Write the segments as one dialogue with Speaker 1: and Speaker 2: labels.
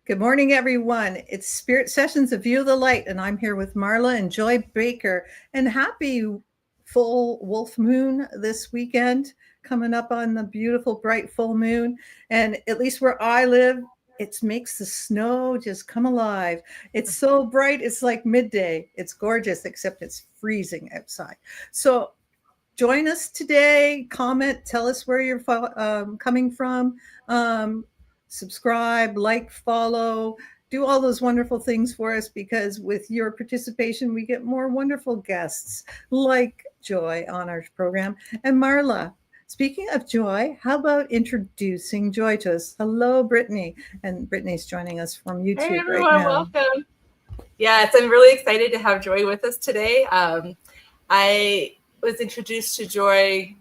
Speaker 1: Good morning, everyone. It's Spirit Sessions, A View of the Light, and I'm here with Marla and Joy Baker. And happy full wolf moon this weekend, coming up on the beautiful bright full moon. And at least where I live, it makes the snow just come alive. It's so bright, it's like midday. It's gorgeous, except it's freezing outside. So join us today. Comment, tell us where you're coming from. Subscribe, like, follow, do all those wonderful things for us, because with your participation, we get more wonderful guests like Joy on our program. And Marla, speaking of Joy, how about introducing Joy to us? Hello, Brittany. And Brittany's joining us from YouTube
Speaker 2: hey everyone,
Speaker 1: right now.
Speaker 2: Welcome. Yes, I'm really excited to have Joy with us today. I was introduced to Joy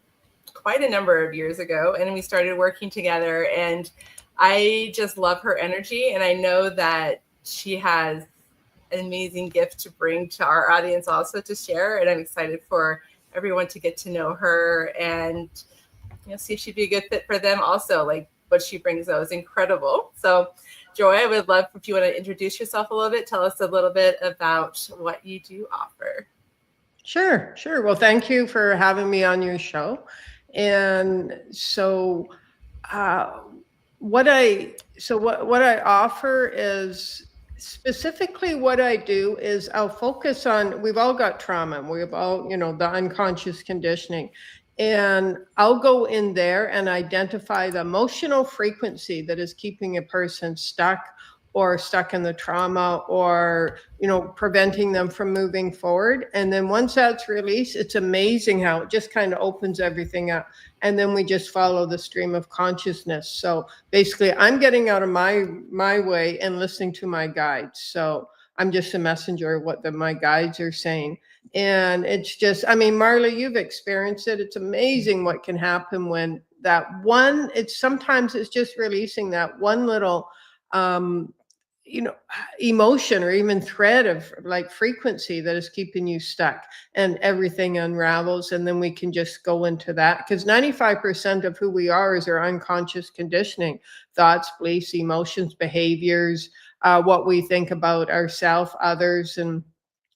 Speaker 2: quite a number of years ago, and we started working together, and I just love her energy, and I know that she has an amazing gift to bring to our audience also to share, and I'm excited for everyone to get to know her and see if she'd be a good fit for them also. Like what she brings though is incredible. So Joy, I would love if you want to introduce yourself a little bit, tell us a little bit about what you do offer.
Speaker 3: Sure. Well, thank you for having me on your show. And so what I offer is, specifically what I do is I'll focus on, we've all got trauma. We've all, the unconscious conditioning. And I'll go in there and identify the emotional frequency that is keeping a person stuck in the trauma, or preventing them from moving forward. And then once that's released, it's amazing how it just kind of opens everything up. And then we just follow the stream of consciousness. So basically I'm getting out of my way and listening to my guides. So I'm just a messenger of what my guides are saying. And it's just, Marla, you've experienced it. It's amazing what can happen when sometimes it's just releasing that one little emotion or even thread of like frequency that is keeping you stuck, and everything unravels. And then we can just go into that, because 95% of who we are is our unconscious conditioning, thoughts, beliefs, emotions, behaviors, what we think about ourselves, others, and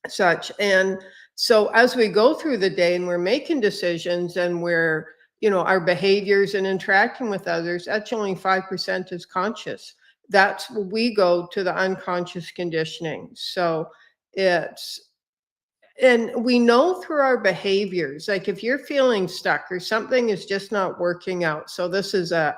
Speaker 3: such. And so as we go through the day and we're making decisions and we're, our behaviors and interacting with others, that's only 5% is conscious. That's where we go to the unconscious conditioning. So and we know through our behaviors, like if you're feeling stuck or something is just not working out. So this is a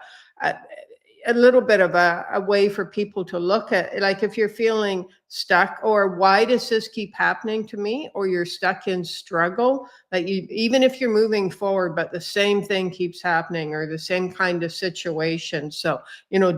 Speaker 3: little bit of a way for people to look at, like if you're feeling stuck, or why does this keep happening to me, or you're stuck in struggle, like even if you're moving forward, but the same thing keeps happening, or the same kind of situation. So,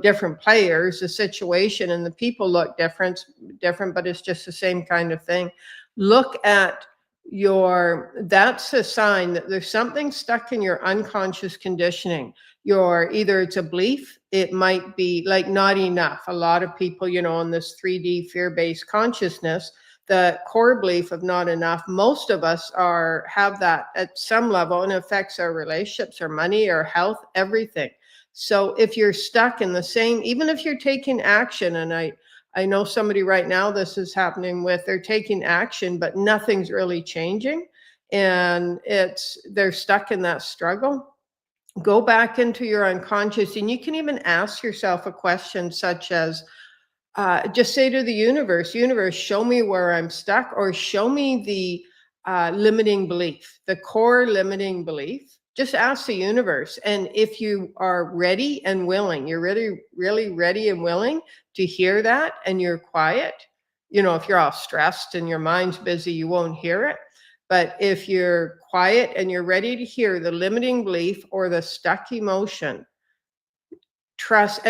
Speaker 3: different players, the situation and the people look different, but it's just the same kind of thing. Look at that's a sign that there's something stuck in your unconscious conditioning. Either it's a belief, it might be like not enough. A lot of people, in this 3D fear-based consciousness, the core belief of not enough, most of us have that at some level, and it affects our relationships, our money, our health, everything. So if you're stuck in the same, even if you're taking action, and I know somebody right now this is happening with, they're taking action, but nothing's really changing, and they're stuck in that struggle. Go back into your unconscious, and you can even ask yourself a question such as, just say to the universe, show me where I'm stuck, or show me the limiting belief, the core limiting belief. Just ask the universe. And if you are ready and willing, you're really, really ready and willing to hear that, and you're quiet, if you're all stressed and your mind's busy, you won't hear it. But if you're quiet and you're ready to hear the limiting belief or the stuck emotion, trust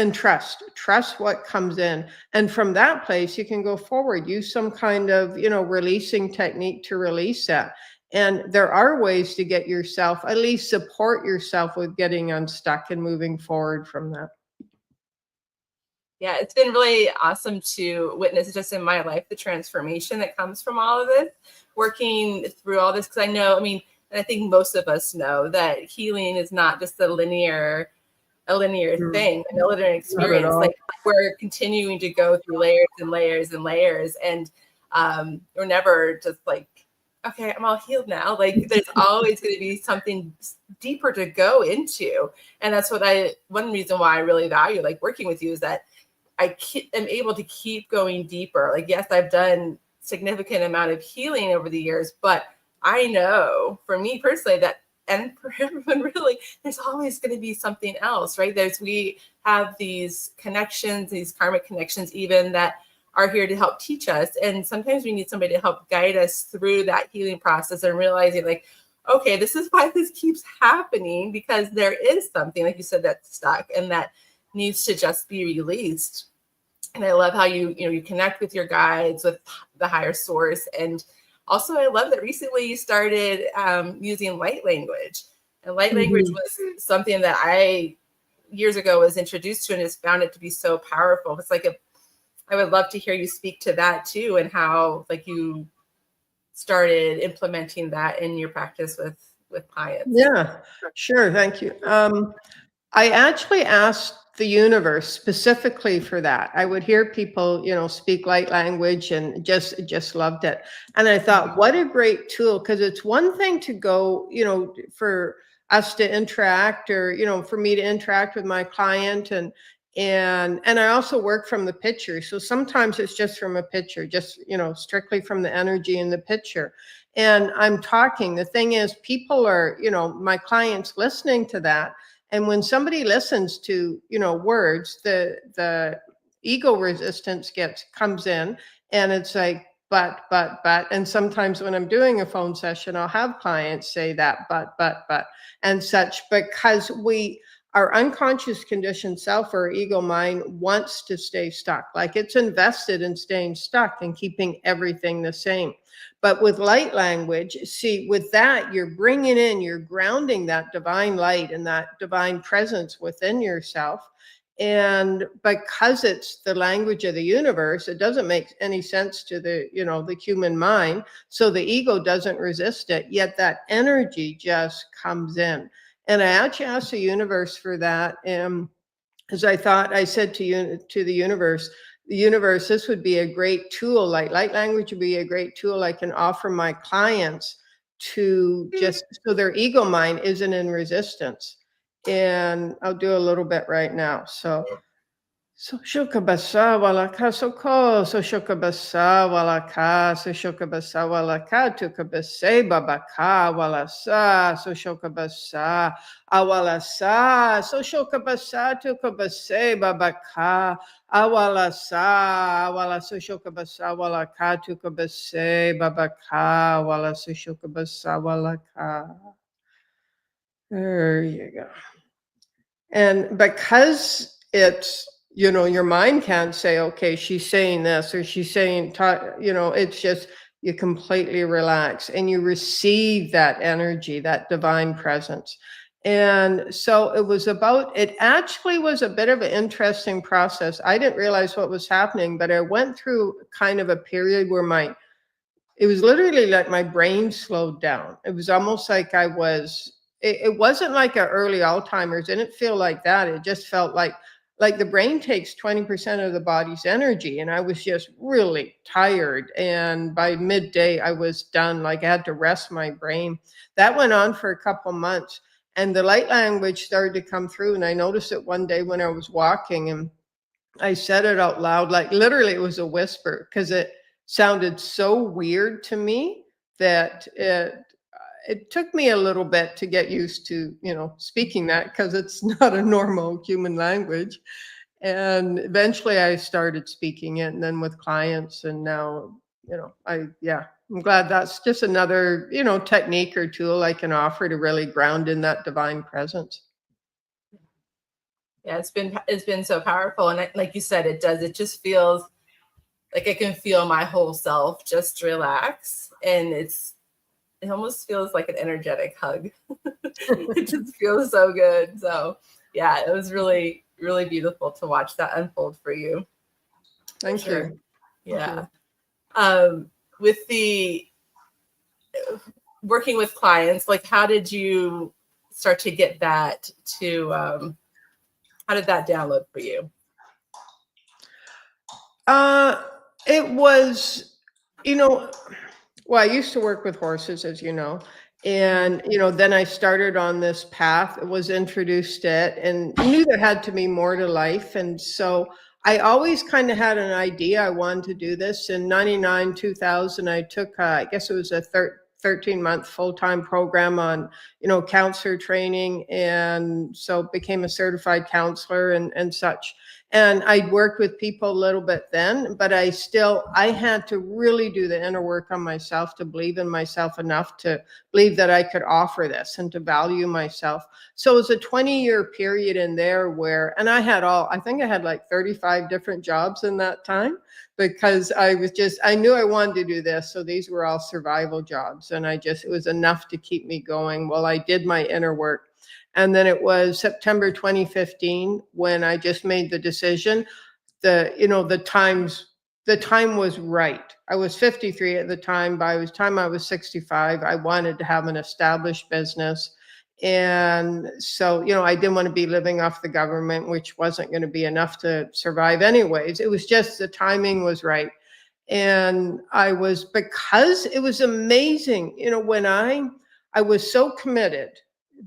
Speaker 3: what comes in. And from that place, you can go forward, use some kind of, releasing technique to release that. And there are ways to get yourself, at least support yourself with getting unstuck and moving forward from that.
Speaker 2: Yeah, it's been really awesome to witness just in my life, the transformation that comes from all of this, working through all this. Because I know, and I think most of us know that healing is not just a linear a linear
Speaker 3: Mm.
Speaker 2: thing, a linear experience.
Speaker 3: all.
Speaker 2: Like we're continuing to go through layers and layers and layers, and we're never just like, okay, I'm all healed now. Like there's always going to be something deeper to go into, and that's what one reason why I really value like working with you is that am able to keep going deeper. Like yes, I've done significant amount of healing over the years, but I know for me personally that, and for everyone really, there's always going to be something else, right? We have these connections, these karmic connections even that are here to help teach us. And sometimes we need somebody to help guide us through that healing process and realizing like, okay, this is why this keeps happening, because there is something, like you said, that's stuck and that needs to just be released. And I love how you connect with your guides, with the higher source. And also I love that recently you started using light language. And light language was something that I years ago was introduced to and just found it to be so powerful. It's like I would love to hear you speak to that too, and how like you started implementing that in your practice with clients.
Speaker 3: Yeah, sure. Thank you. I actually asked the universe specifically for that. I would hear people, speak light language and just loved it. And I thought, what a great tool, because it's one thing to go, for us to interact or, for me to interact with my client and I also work from the picture. So sometimes it's just from a picture, just, strictly from the energy in the picture. And I'm talking. The thing is, people are, my clients listening to that. And when somebody listens to, words, the ego resistance comes in, and it's like, but. And sometimes when I'm doing a phone session, I'll have clients say that, but, and such, because our unconscious conditioned self or ego mind wants to stay stuck. Like it's invested in staying stuck and keeping everything the same. But with light language, see, with that, you're grounding that divine light and that divine presence within yourself. And because it's the language of the universe, it doesn't make any sense to the human mind. So the ego doesn't resist it, yet that energy just comes in. And I actually asked the universe for that. Because I said to the universe, this would be a great tool. Like light language would be a great tool I can offer my clients to just so their ego mind isn't in resistance. And I'll do a little bit right now. So shuka basa wala ka soko, so shuka basa wala ka, so shuka basa wala ka, tuka base babaka wala sa, so shuka basa awala sa, so shuka basa tuka base babaka awala sa, wala so shuka basa wala ka, tuka base babaka wala so shuka basa wala ka. There you go. And because it's, your mind can't say, okay, she's saying this or she's saying, it's just, you completely relax and you receive that energy, that divine presence. And so it actually was a bit of an interesting process. I didn't realize what was happening, but I went through kind of a period where it was literally like my brain slowed down. It was almost like it wasn't like an early Alzheimer's. It didn't feel like that. It just felt like the brain takes 20% of the body's energy. And I was just really tired. And by midday, I was done. Like I had to rest my brain. That went on for a couple months. And the light language started to come through. And I noticed it one day when I was walking and I said it out loud, like literally it was a whisper, because it sounded so weird to me that it took me a little bit to get used to, speaking that, because it's not a normal human language. And eventually I started speaking it, and then with clients, and now, I'm glad that's just another, technique or tool I can offer to really ground in that divine presence.
Speaker 2: Yeah, it's been so powerful. And like you said, it just feels like I can feel my whole self just relax. And it almost feels like an energetic hug. It just feels so good. So yeah, it was really, really beautiful to watch that unfold for you.
Speaker 3: Thank you.
Speaker 2: Yeah. With the working with clients, like how did you start to get that to How did that download for you?
Speaker 3: It was, well, I used to work with horses, as you know, and, then I started on this path, was introduced to it, and knew there had to be more to life. And so I always kind of had an idea I wanted to do this. In 99, 2000, I took, I guess it was a 13-month full-time program on, counselor training. And so became a certified counselor and such. And I'd worked with people a little bit then, but I had to really do the inner work on myself to believe in myself enough to believe that I could offer this and to value myself. So it was a 20-year period in there and I think I had like 35 different jobs in that time, because I knew I wanted to do this. So these were all survival jobs. And it was enough to keep me going while I did my inner work. And then it was September 2015 when I just made the decision. The time was right. I was 53 at the time. By the time I was 65, I wanted to have an established business. And so, I didn't want to be living off the government, which wasn't going to be enough to survive anyways. It was just the timing was right. And because it was amazing, when I was so committed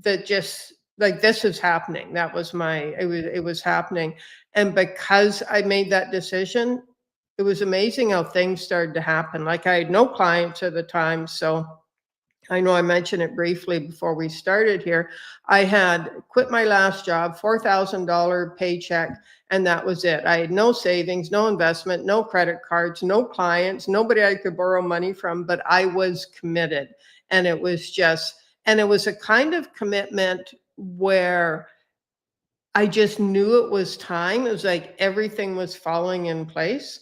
Speaker 3: that just like this is happening. That was it was happening. And because I made that decision, it was amazing how things started to happen. Like I had no clients at the time. So I know I mentioned it briefly before we started here. I had quit my last job, $4,000 paycheck, and that was it. I had no savings, no investment, no credit cards, no clients, nobody I could borrow money from, but I was committed. And it was a kind of commitment where I just knew it was time. It was like everything was falling in place.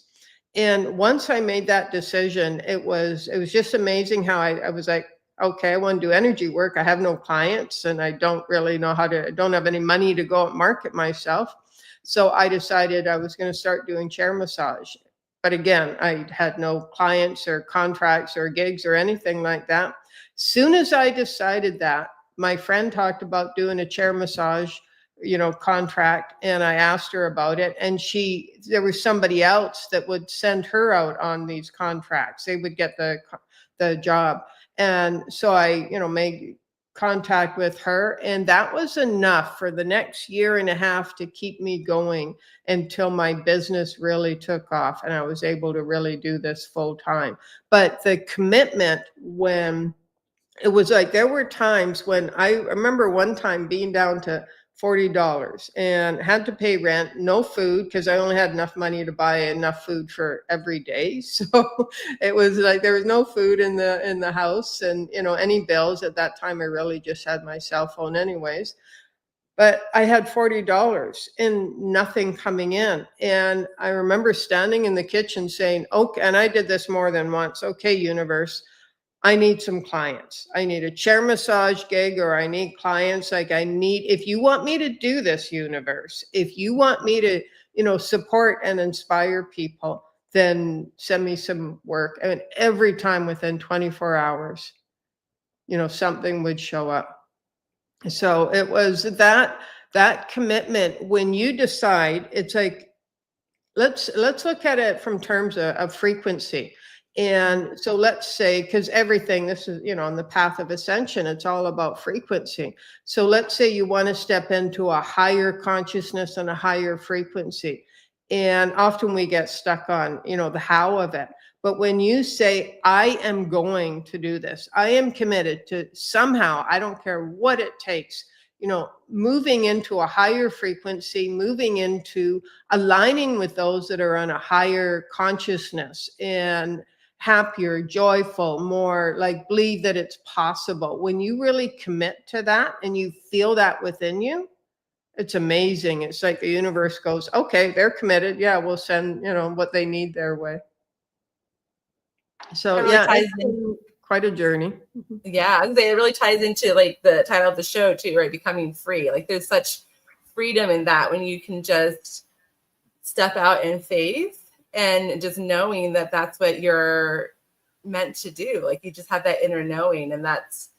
Speaker 3: And once I made that decision, it was just amazing how I was like, okay, I want to do energy work. I have no clients and I don't really know I don't have any money to go and market myself. So I decided I was going to start doing chair massage. But again, I had no clients or contracts or gigs or anything like that. Soon as I decided that, my friend talked about doing a chair massage, contract, and I asked her about it, and there was somebody else that would send her out on these contracts. They would get the job. And so I, made contact with her, and that was enough for the next year and a half to keep me going until my business really took off and I was able to really do this full time. But the commitment, when it was like, there were times when I remember one time being down to $40 and had to pay rent, no food, because I only had enough money to buy enough food for every day. So it was like there was no food in the house, and any bills. At that time I really just had my cell phone anyways. But I had $40 and nothing coming in. And I remember standing in the kitchen saying, okay, and I did this more than once. Okay, universe, I need some clients. I need a chair massage gig, or I need clients. Like if you want me to do this, universe, if you want me to, support and inspire people, then send me some work. And every time within 24 hours, something would show up. So it was that commitment. When you decide, it's like, let's look at it from terms of frequency. And so let's say, because everything, this is, on the path of ascension, it's all about frequency. So let's say you want to step into a higher consciousness and a higher frequency. And often we get stuck on, the how of it. But when you say, I am going to do this, I am committed to somehow, I don't care what it takes, moving into a higher frequency, moving into aligning with those that are on a higher consciousness and happier, joyful, more like believe that it's possible. When you really commit to that and you feel that within you, it's amazing. It's like the universe goes, okay, they're committed. Yeah, we'll send, what they need their way. So
Speaker 2: really
Speaker 3: yeah, it's been quite a journey.
Speaker 2: Yeah, it really ties into like the title of the show too, right? Becoming free. Like there's such freedom in that when you can just step out in faith and just knowing that that's what you're meant to do. Like you just have that inner knowing, and that's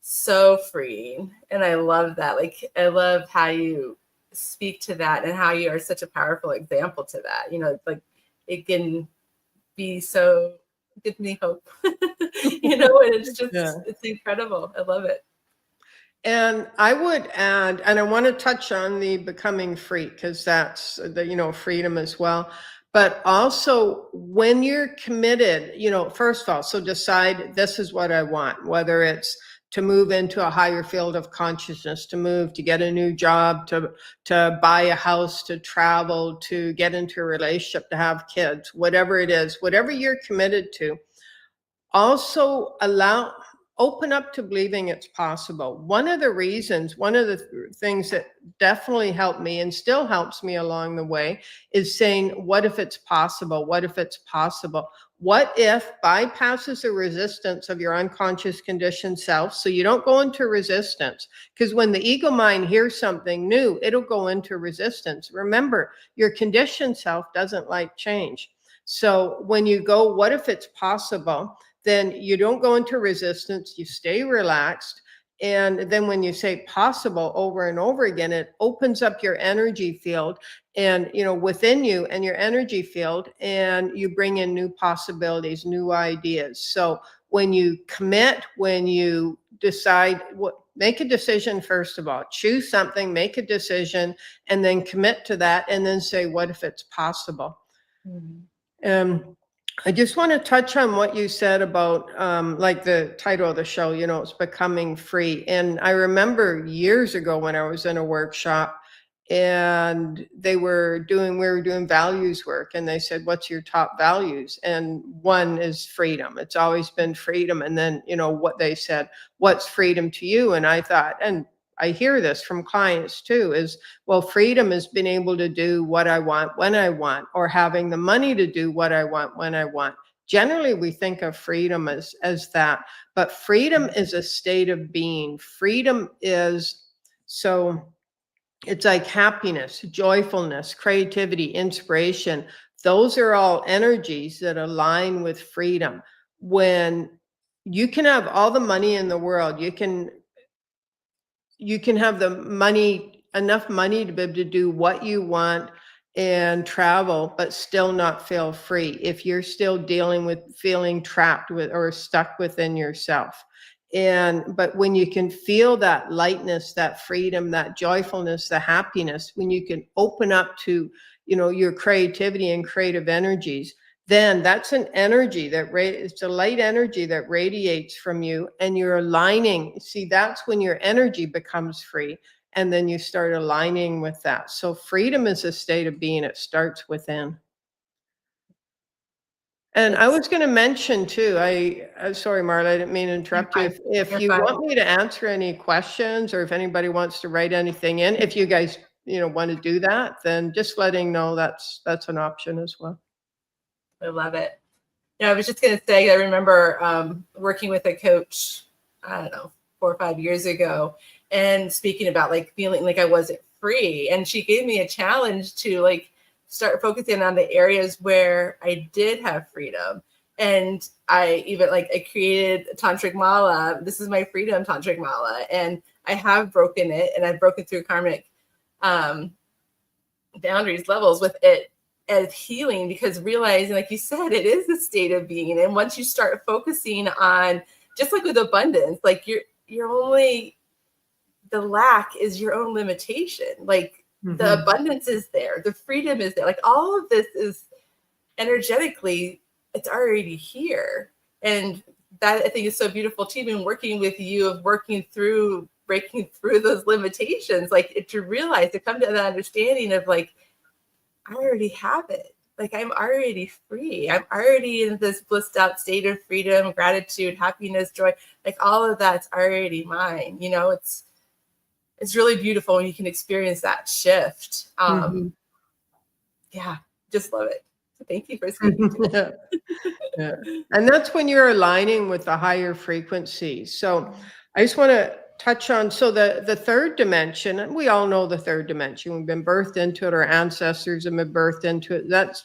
Speaker 2: so freeing. And I love that. Like I love how you speak to that and how you are such a powerful example to that. You know, like it can be so, give me hope, you know, and it's just, it's incredible. I love it.
Speaker 3: And I would add, and I want to touch on the becoming free, because that's the, you know, freedom as well. But also when you're committed, you know, first of all, so decide this is what I want, whether it's to move into a higher field of consciousness, to move, to get a new job, to buy a house, to travel, to get into a relationship, to have kids, whatever it is, whatever you're committed to. Also open up to believing it's possible. One of the things that definitely helped me and still helps me along the way is saying, what if it's possible? What if it's possible? What if bypasses the resistance of your unconscious conditioned self, so you don't go into resistance? Because when the ego mind hears something new, it'll go into resistance. Remember, your conditioned self doesn't like change. So when you go, what if it's possible? Then you don't go into resistance, you stay relaxed. And then when you say possible over and over again, it opens up your energy field and, you know, within you and your energy field, and you bring in new possibilities, new ideas. So when you commit, when you decide, make a decision, first of all, choose something, make a decision, and then commit to that, and then say, what if it's possible? I just want to touch on what you said about like the title of the show, you know, it's becoming free. And I remember years ago when I was in a workshop and we were doing values work, and they said, what's your top values? And one is freedom. It's always been freedom. And then, you know, what they said, what's freedom to you? And I thought, and I hear this from clients too, is, well, freedom is being able to do what I want when I want, or having the money to do what I want when I want. Generally, we think of freedom as that, but freedom is a state of being. Freedom is, so it's like happiness, joyfulness, creativity, inspiration. Those are all energies that align with freedom. When you can have all the money in the world, you can have the money, enough money to be able to do what you want and travel, but still not feel free if you're still dealing with feeling trapped with or stuck within yourself. But when you can feel that lightness, that freedom, that joyfulness, the happiness, when you can open up to, you know, your creativity and creative energies, then that's an energy it's a light energy that radiates from you, and you're aligning. See, that's when your energy becomes free, and then you start aligning with that. So freedom is a state of being. It starts within. And I was going to mention too, sorry, Marla, I didn't mean to interrupt you. If you want me to answer any questions, or if anybody wants to write anything in, if you guys, you know, want to do that, then just letting know that's an option as well.
Speaker 2: I love it. Yeah, I was just going to say, I remember working with a coach, I don't know, 4 or 5 years ago, and speaking about like feeling like I wasn't free. And she gave me a challenge to like start focusing on the areas where I did have freedom. And I created a tantric mala. This is my freedom tantric mala. And I have broken it, and I've broken through karmic boundaries levels with it as healing, because realizing, like you said, it is a state of being. And once you start focusing on, just like with abundance, like you're only, the lack is your own limitation. Like the abundance is there, the freedom is there. Like all of this is energetically, it's already here. And that I think is so beautiful too, been working with you, of breaking through those limitations, like to realize, to come to that understanding of like, I already have it. Like I'm already free. I'm already in this blissed out state of freedom, gratitude, happiness, joy. Like all of that's already mine. You know, it's really beautiful when you can experience that shift. Yeah, just love it. So thank you for speaking to me.
Speaker 3: Yeah. And that's when you're aligning with the higher frequencies. So I just want to touch on, so the third dimension, and we all know the third dimension, we've been birthed into it, our ancestors have been birthed into it. That's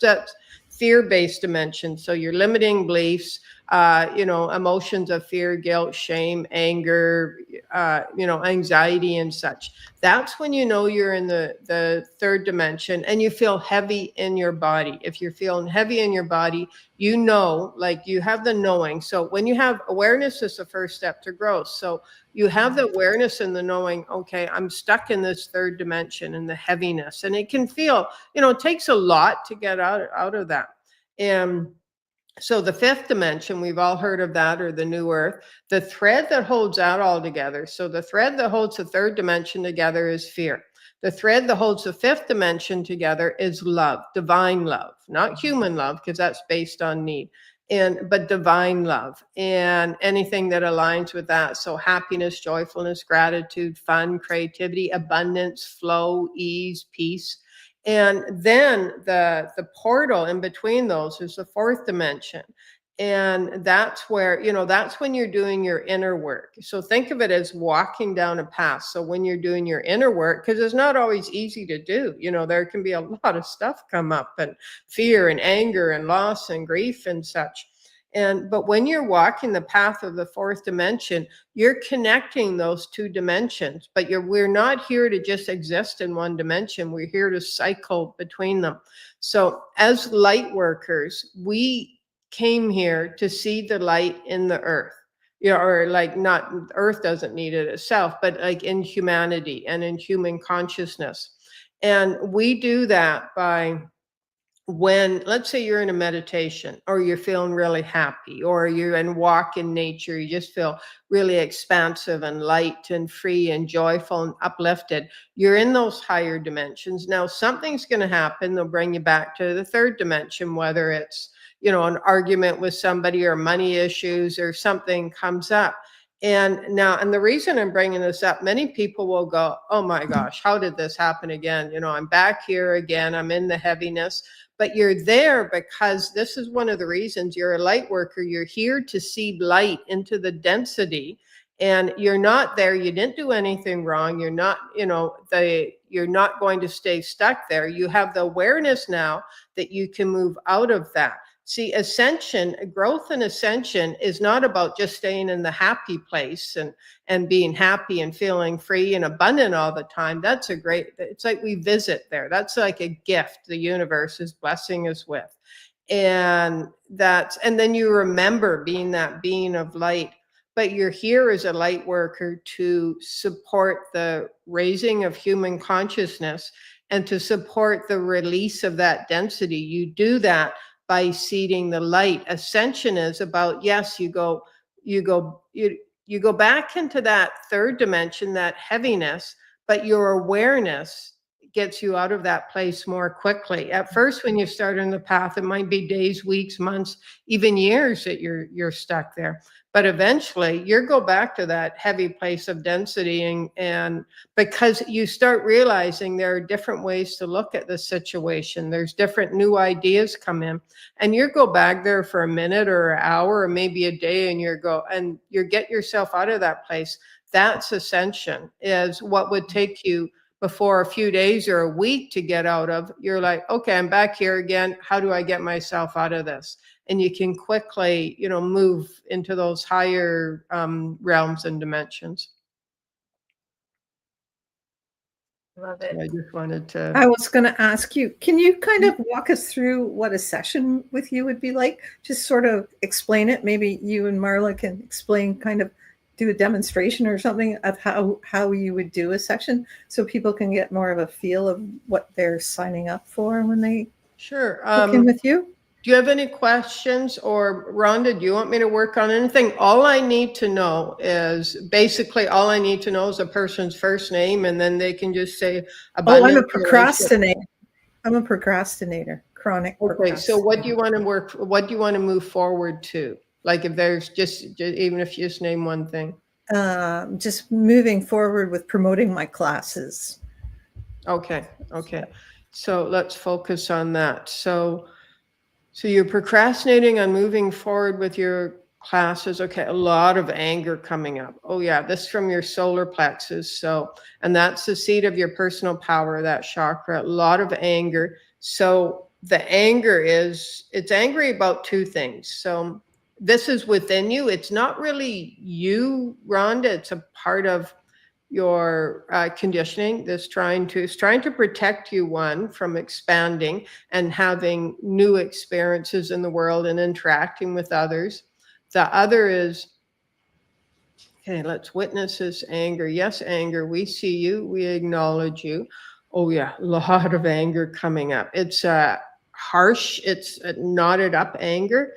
Speaker 3: fear-based dimension. So your limiting beliefs, emotions of fear, guilt, shame, anger, anxiety and such. That's when you know you're in the third dimension and you feel heavy in your body. If you're feeling heavy in your body, you know, like you have the knowing. So when you have awareness is the first step to growth. So you have the awareness and the knowing, okay, I'm stuck in this third dimension and the heaviness. And it can feel, it takes a lot to get out of that. And so the fifth dimension, we've all heard of that, or the new earth, the thread that holds that all together. So the thread that holds the third dimension together is fear. The thread that holds the fifth dimension together is love, divine love, not human love, because that's based on need, but divine love and anything that aligns with that. So happiness, joyfulness, gratitude, fun, creativity, abundance, flow, ease, peace. And then the portal in between those is the fourth dimension. And that's where, that's when you're doing your inner work. So think of it as walking down a path. So when you're doing your inner work, because it's not always easy to do, there can be a lot of stuff come up, and fear and anger and loss and grief and such. But when you're walking the path of the fourth dimension, you're connecting those two dimensions, but we're not here to just exist in one dimension. We're here to cycle between them. So as light workers, we came here to see the light in the earth, or like not earth doesn't need it itself, but like in humanity and in human consciousness. And we do that by, when, let's say you're in a meditation, or you're feeling really happy, or you're in walk in nature, you just feel really expansive and light and free and joyful and uplifted. You're in those higher dimensions. Now something's going to happen. They'll bring you back to the third dimension, whether it's, an argument with somebody or money issues or something comes up. And the reason I'm bringing this up, many people will go, oh my gosh, how did this happen again? I'm back here again. I'm in the heaviness. But you're there because this is one of the reasons you're a light worker. You're here to see light into the density, and you're not there. You didn't do anything wrong. You're not, you're not going to stay stuck there. You have the awareness now that you can move out of that. See, ascension, growth and ascension is not about just staying in the happy place and being happy and feeling free and abundant all the time. That's it's like we visit there. That's like a gift the universe is blessing us with. And then you remember being that being of light. But you're here as a light worker to support the raising of human consciousness and to support the release of that density. You do that by seeding the light. Ascension is about, yes, you go back into that third dimension, that heaviness, but your awareness gets you out of that place more quickly. At first, when you start on the path, it might be days, weeks, months, even years that you're stuck there. But eventually you go back to that heavy place of density, and because you start realizing there are different ways to look at the situation, there's different new ideas come in, and you go back there for a minute or an hour or maybe a day, and you get yourself out of that place. That's ascension, is what would take you before a few days or a week to get out of. You're like, okay, I'm back here again. How do I get myself out of this? And you can quickly, move into those higher realms and dimensions.
Speaker 2: Love it.
Speaker 3: I just wanted to.
Speaker 1: I was going to ask you, can you kind of walk us through what a session with you would be like? Just sort of explain it. Maybe you and Marla can explain, kind of do a demonstration or something of how you would do a session, so people can get more of a feel of what they're signing up for when they book in with you.
Speaker 3: Do you have any questions? Or Rhonda, do you want me to work on anything? All I need to know is a person's first name, and then they can just say abundance.
Speaker 1: I'm a procrastinator. I'm a procrastinator, chronic procrastinator.
Speaker 3: So what do you want to move forward to? Like, if there's even if you just name one thing.
Speaker 1: Just moving forward with promoting my classes.
Speaker 3: Okay. So let's focus on that. So you're procrastinating on moving forward with your classes. Okay, a lot of anger coming up. Oh yeah, this from your solar plexus. And that's the seat of your personal power, that chakra. A lot of anger. So the anger it's angry about two things. So this is within you. It's not really you, Rhonda. It's a part of your conditioning that's trying to protect you, one, from expanding and having new experiences in the world and interacting with others. The other is, okay, let's witness this anger. Yes, anger, we see you, we acknowledge you. Oh yeah, a lot of anger coming up. It's harsh, it's a knotted up anger.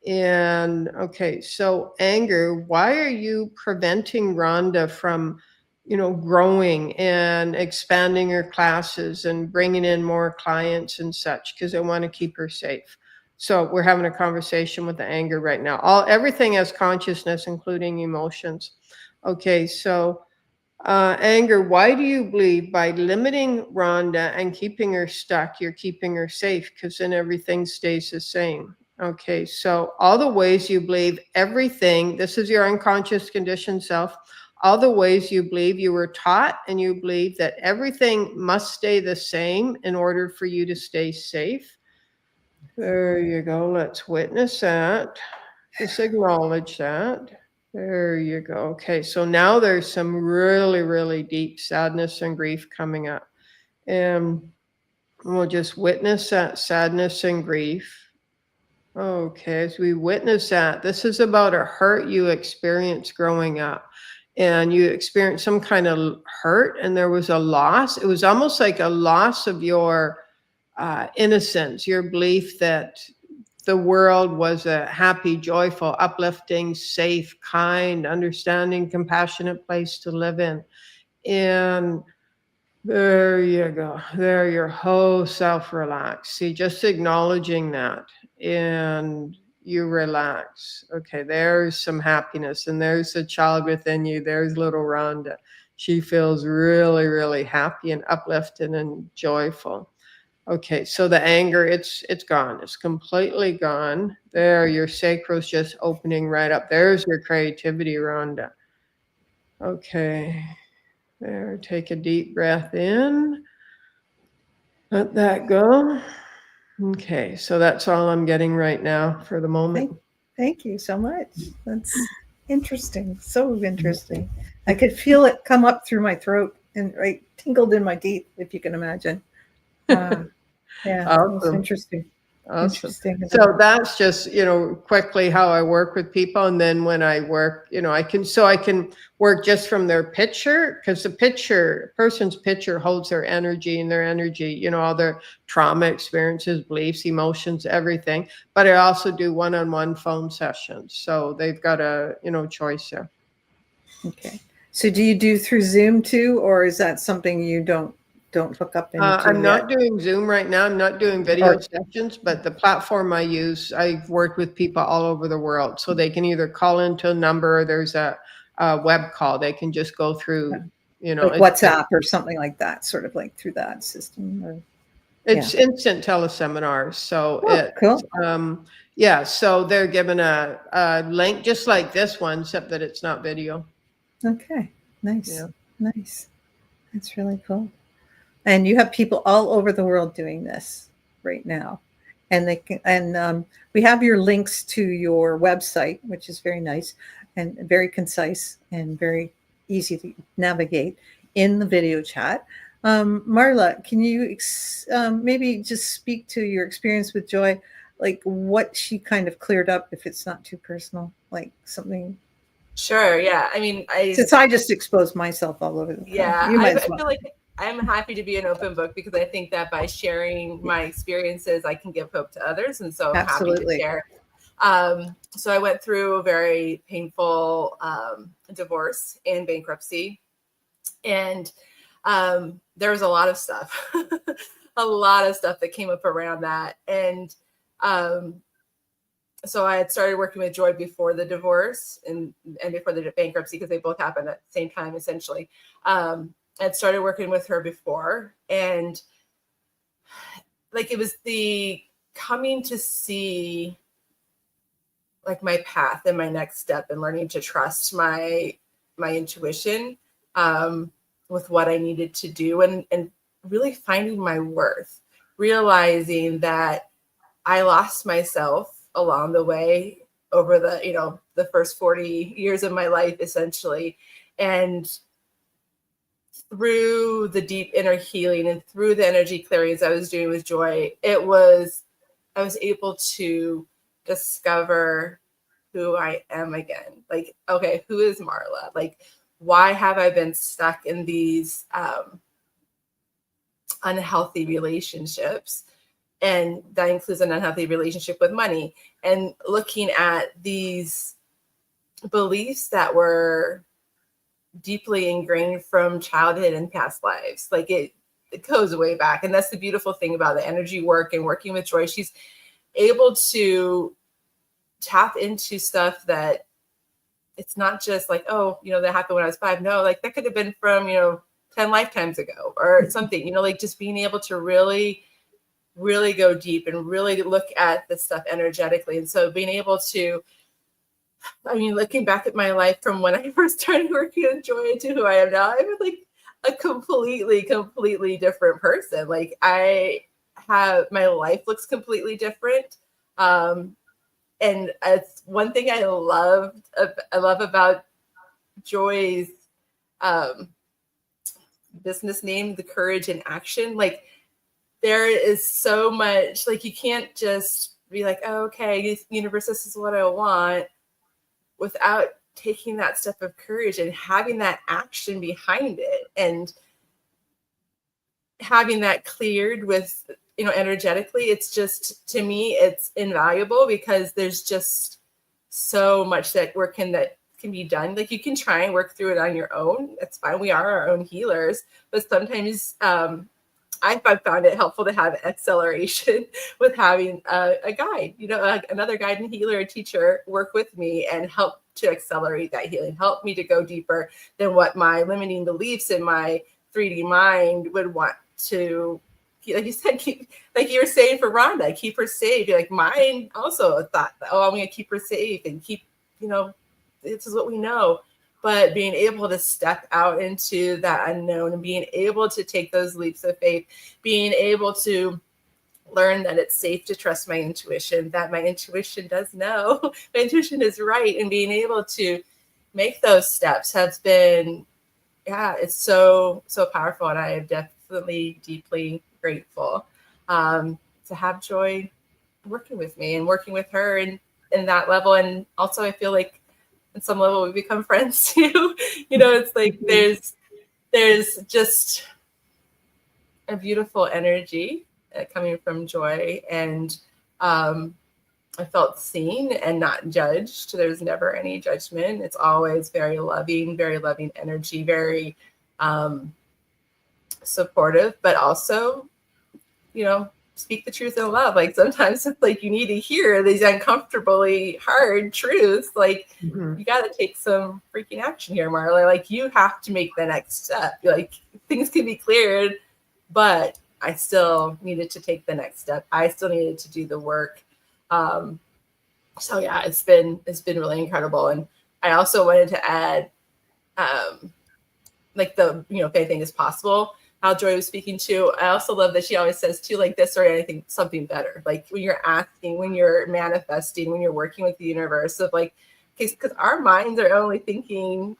Speaker 3: And okay, so anger, why are you preventing Rhonda from, growing and expanding her classes and bringing in more clients and such? Because I want to keep her safe. So we're having a conversation with the anger right now. Everything has consciousness, including emotions. Okay, so anger, why do you believe by limiting Rhonda and keeping her stuck, you're keeping her safe? Because then everything stays the same. Okay, so all the ways you believe everything, this is your unconscious conditioned self, all the ways you believe you were taught, and you believe that everything must stay the same in order for you to stay safe. There you go. Let's witness that. Just acknowledge that. There you go. Okay, so now there's some really, really deep sadness and grief coming up. And we'll just witness that sadness and grief. Okay, as we witness that, this is about a hurt you experienced growing up. And you experienced some kind of hurt, and there was a loss. It was almost like a loss of your innocence, your belief that the world was a happy, joyful, uplifting, safe, kind, understanding, compassionate place to live in. And there you go. There, your whole self relax. See, just acknowledging that, and you relax. Okay, there's some happiness, and there's a child within you. There's little Rhonda. She feels really, really happy and uplifted and joyful. Okay, so the anger, it's gone. It's completely gone. There, your sacral's just opening right up. There's your creativity, Rhonda. Okay, there, take a deep breath in. Let that go. Okay, so that's all I'm getting right now for the moment.
Speaker 1: Thank you so much. That's interesting. So interesting. I could feel it come up through my throat and right tingled in my teeth, if you can imagine. Yeah,
Speaker 3: awesome.
Speaker 1: It's interesting.
Speaker 3: Awesome.
Speaker 1: Interesting.
Speaker 3: So that's just, quickly how I work with people. And then when I work, I can work just from their picture, because the person's picture holds their energy, and their energy, all their trauma experiences, beliefs, emotions, everything. But I also do one-on-one phone sessions. So they've got a, choice there.
Speaker 1: Okay. So do you do through Zoom too, or is that something you don't hook up into?
Speaker 3: I'm not doing Zoom right now. I'm not doing video sessions, but the platform I use, I've worked with people all over the world. So they can either call into a number, or there's a web call. They can just go through,
Speaker 1: like WhatsApp or something like that, sort of like through that system.
Speaker 3: It's instant teleseminars. So
Speaker 1: cool.
Speaker 3: Yeah, so they're given a link just like this one, except that it's not video.
Speaker 1: Okay, nice. Yeah. Nice. That's really cool. And you have people all over the world doing this right now, and they can. And we have your links to your website, which is very nice and very concise and very easy to navigate in the video chat. Marla, can you maybe just speak to your experience with Joy, like what she kind of cleared up, if it's not too personal, like something?
Speaker 2: Sure. Yeah. I mean,
Speaker 1: since I just exposed myself all over the place.
Speaker 2: Yeah, I feel like I'm happy to be an open book, because I think that by sharing my experiences, I can give hope to others. And so I'm happy to share. So I went through a very painful divorce and bankruptcy. And there was a lot of stuff, that came up around that. And so I had started working with Joy before the divorce and before the bankruptcy, because they both happened at the same time, essentially. I'd started working with her before, and like it was the coming to see like my path and my next step, and learning to trust my intuition with what I needed to do, and really finding my worth, realizing that I lost myself along the way over the first 40 years of my life, essentially. And through the deep inner healing and through the energy clearings I was doing with Joy, I was able to discover who I am again. Like, okay, who is Marla? Like, why have I been stuck in these unhealthy relationships? And that includes an unhealthy relationship with money, and looking at these beliefs that were deeply ingrained from childhood and past lives. Like it goes way back. And that's the beautiful thing about the energy work and working with Joy. She's able to tap into stuff that it's not just like, oh, that happened when I was 5. No, like that could have been from, 10 lifetimes ago or something, like just being able to really go deep and really look at this stuff energetically. And so being able to, looking back at my life from when I first started working with Joy to who I am now, I'm like a completely different person. Like my life looks completely different. And it's one thing I love about Joy's business name, The Courage in Action. Like there is so much, like you can't just be like, oh, okay, universe, this is what I want, without taking that step of courage and having that action behind it and having that cleared with, energetically. It's just, to me, it's invaluable because there's just so much that can be done. Like you can try and work through it on your own. It's fine. We are our own healers, but sometimes, I've found it helpful to have acceleration with having a guide, another guide and healer, a teacher work with me and help to accelerate that healing, help me to go deeper than what my limiting beliefs in my 3D mind would want to, like you said, like you were saying for Rhonda, keep her safe. Like mine also thought, oh, I'm going to keep her safe and keep, this is what we know. But being able to step out into that unknown and being able to take those leaps of faith, being able to learn that it's safe to trust my intuition, that my intuition does know, my intuition is right, and being able to make those steps has been, it's so powerful. And I am definitely deeply grateful to have Joy working with me and working with her in that level. And also I feel like at some level we become friends too. It's like there's just a beautiful energy coming from Joy, and I felt seen and not judged. There's never any judgment. It's always very loving energy, very supportive, but also, speak the truth in love. Like sometimes it's like you need to hear these uncomfortably hard truths. Like you got to take some freaking action here, Marla. Like you have to make the next step. Like things can be cleared, but I still needed to take the next step. I still needed to do the work. So yeah, it's been really incredible. And I also wanted to add, like the, if anything is possible, how Joy was speaking to. I also love that she always says too, like this or anything, something better. Like when you're asking, when you're manifesting, when you're working with the universe, of like, because our minds are only thinking,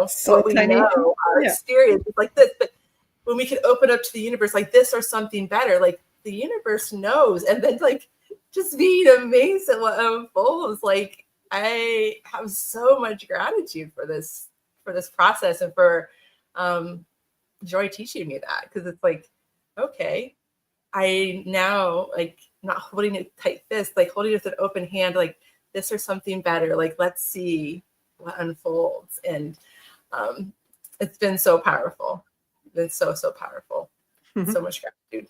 Speaker 1: So
Speaker 2: what we
Speaker 1: tiny.
Speaker 2: know, our experience is like this. But when we can open up to the universe, like this or something better, like the universe knows. And then like just being amazed at what unfolds. Like I have so much gratitude for this process and for Joy teaching me that, because it's like, okay, I now like not holding it tight fist, like holding it with an open hand, like this or something better. Like let's see what unfolds. And it's been so powerful. It's been so powerful. So much gratitude.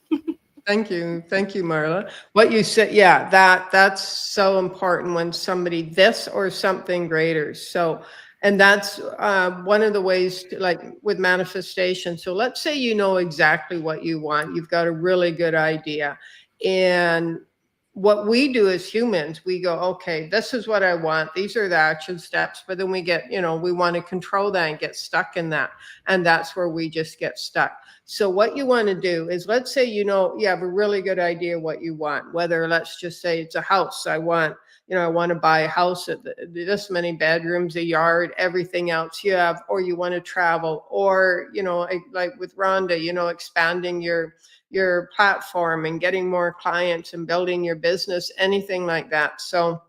Speaker 3: Thank you, Marla. What you said, yeah, that's so important when somebody this or something greater. So, and that's one of the ways to, like with manifestation. So let's say you know exactly what you want. You've got a really good idea. And what we do as humans, we go, okay, this is what I want. These are the action steps. But then we get, we want to control that and get stuck in that. And that's where we just get stuck. So what you want to do is, let's say, you have a really good idea what you want, whether let's just say it's a house. I want, I want to buy a house at this many bedrooms, a yard, everything else you have, or you want to travel, or, like with Rhonda, expanding your platform and getting more clients and building your business, anything like that. So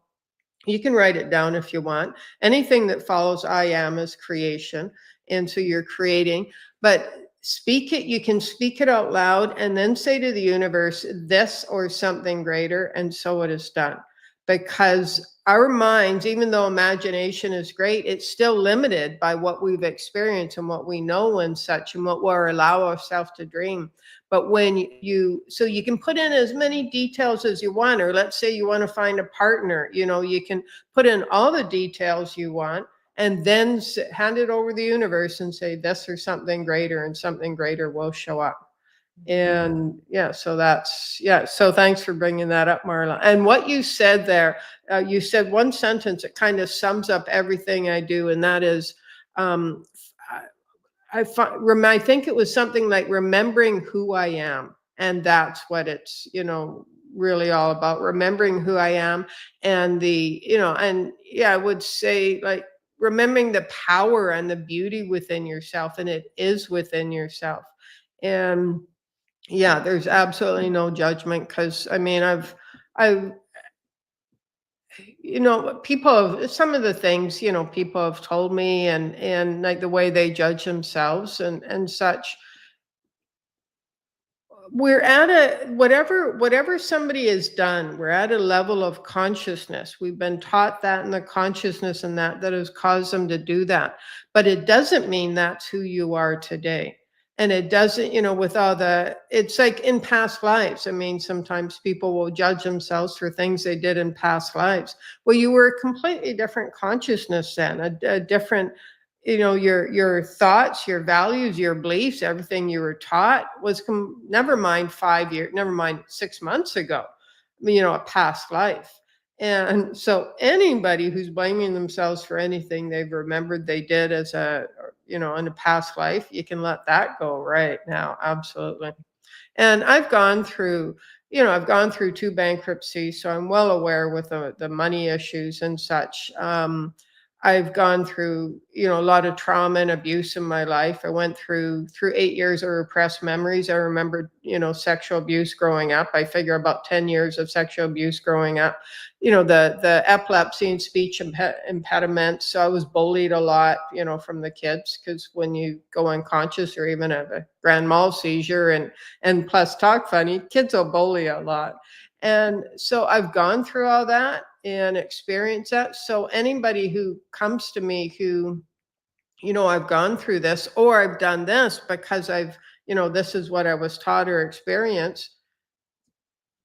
Speaker 3: you can write it down if you want. Anything that follows I am is creation. And so you're creating, but speak it. You can speak it out loud and then say to the universe, this or something greater. And so it is done. Because our minds, even though imagination is great, it's still limited by what we've experienced and what we know and such, and what we're allow ourselves to dream. But so you can put in as many details as you want, or let's say you want to find a partner, you can put in all the details you want and then hand it over to the universe and say this or something greater, and something greater will show up. And so thanks for bringing that up, Marla. And what you said there, you said one sentence that kind of sums up everything I do, and that is, I think it was something like remembering who I am. And that's what it's, really all about, remembering who I am. And I would say, like, remembering the power and the beauty within yourself, and it is within yourself. And yeah, there's absolutely no judgment, because some of the things, people have told me, and like the way they judge themselves and such. We're at whatever somebody has done, we're at a level of consciousness. We've been taught that in the consciousness, and that has caused them to do that. But it doesn't mean that's who you are today. And it doesn't, with all it's like in past lives. I mean, sometimes people will judge themselves for things they did in past lives. Well, you were a completely different consciousness then, a different, your thoughts, your values, your beliefs, everything you were taught was never mind 5 years, never mind 6 months ago, a past life. And so anybody who's blaming themselves for anything they've remembered they did as in a past life, you can let that go right now. Absolutely. And I've gone through 2 bankruptcies, so I'm well aware with the money issues and such. I've gone through, a lot of trauma and abuse in my life. I went through 8 years of repressed memories. I remember, sexual abuse growing up. I figure about 10 years of sexual abuse growing up. The epilepsy and speech impediments. So I was bullied a lot, from the kids, because when you go unconscious or even have a grand mal seizure and plus talk funny, kids will bully a lot. And so I've gone through all that and experienced that. So anybody who comes to me who, I've gone through this, or I've done this because this is what I was taught or experienced.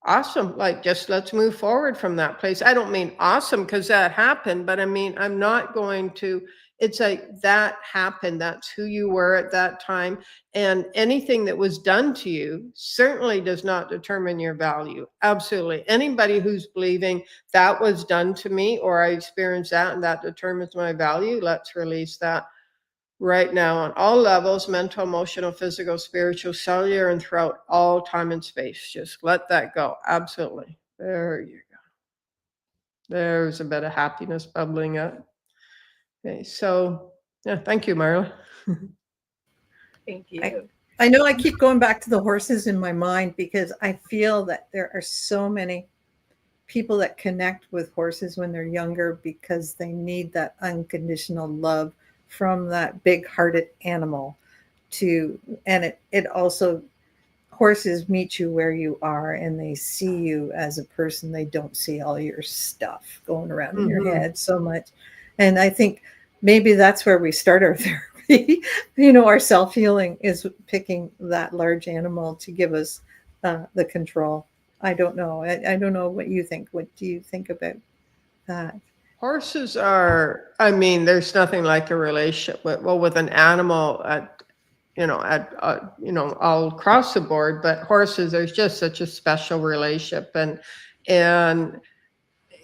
Speaker 3: Awesome. Like, just let's move forward from that place. I don't mean awesome because that happened, but I mean, I'm not going to, it's like that happened. That's who you were at that time. And anything that was done to you certainly does not determine your value. Absolutely. Anybody who's believing that was done to me, or I experienced that and that determines my value, let's release that right now on all levels: mental, emotional, physical, spiritual, cellular, and throughout all time and space. Just let that go. Absolutely. There you go. There's a bit of happiness bubbling up. Okay, so yeah, thank you, Marla.
Speaker 2: Thank you.
Speaker 1: I know I keep going back to the horses in my mind, because I feel that there are so many people that connect with horses when they're younger, because they need that unconditional love from that big-hearted animal and it also, horses meet you where you are, and they see you as a person. They don't see all your stuff going around in your head so much. And I think maybe that's where we start our therapy. Our self-healing is picking that large animal to give us the control. I don't know. I don't know what you think. What do you think about that?
Speaker 3: Horses are, there's nothing like a relationship with an animal all across the board, but horses, there's just such a special relationship. And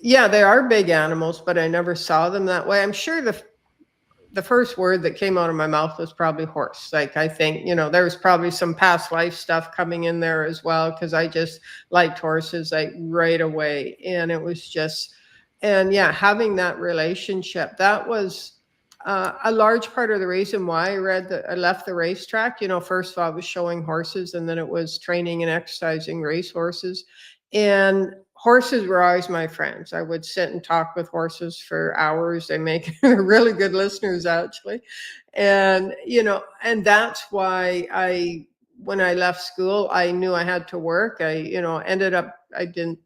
Speaker 3: yeah, they are big animals, but I never saw them that way. I'm sure the first word that came out of my mouth was probably horse. Like, I think, there was probably some past life stuff coming in there as well, because I just liked horses like right away. And it was just, yeah, having that relationship, that was a large part of the reason why I left the racetrack. You know, first of all, I was showing horses, and then it was training and exercising race horses. And horses were always my friends. I would sit and talk with horses for hours. They make really good listeners, actually. And, you know, and that's why when I left school, I knew I had to work. Wasn't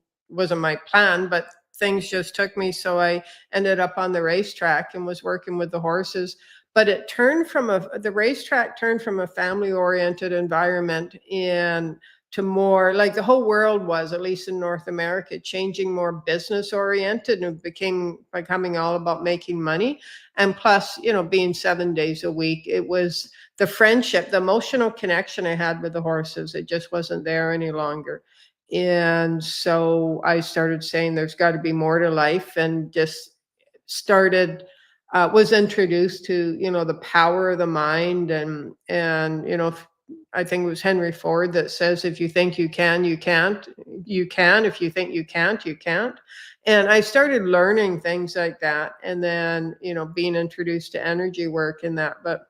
Speaker 3: my plan, but things just took me. So I ended up on the racetrack and was working with the horses. But the racetrack turned from a family oriented environment to more like the whole world was, at least in North America, changing more business oriented, and becoming all about making money. And plus, you know, being 7 days a week, it was the friendship, the emotional connection I had with the horses. It just wasn't there any longer. And so I started saying there's got to be more to life, and just was introduced to, you know, the power of the mind. And, you know, I think it was Henry Ford that says, if you think you can, you can't, you can. If you think you can't, you can't. And I started learning things like that. And then, you know, being introduced to energy work and that. But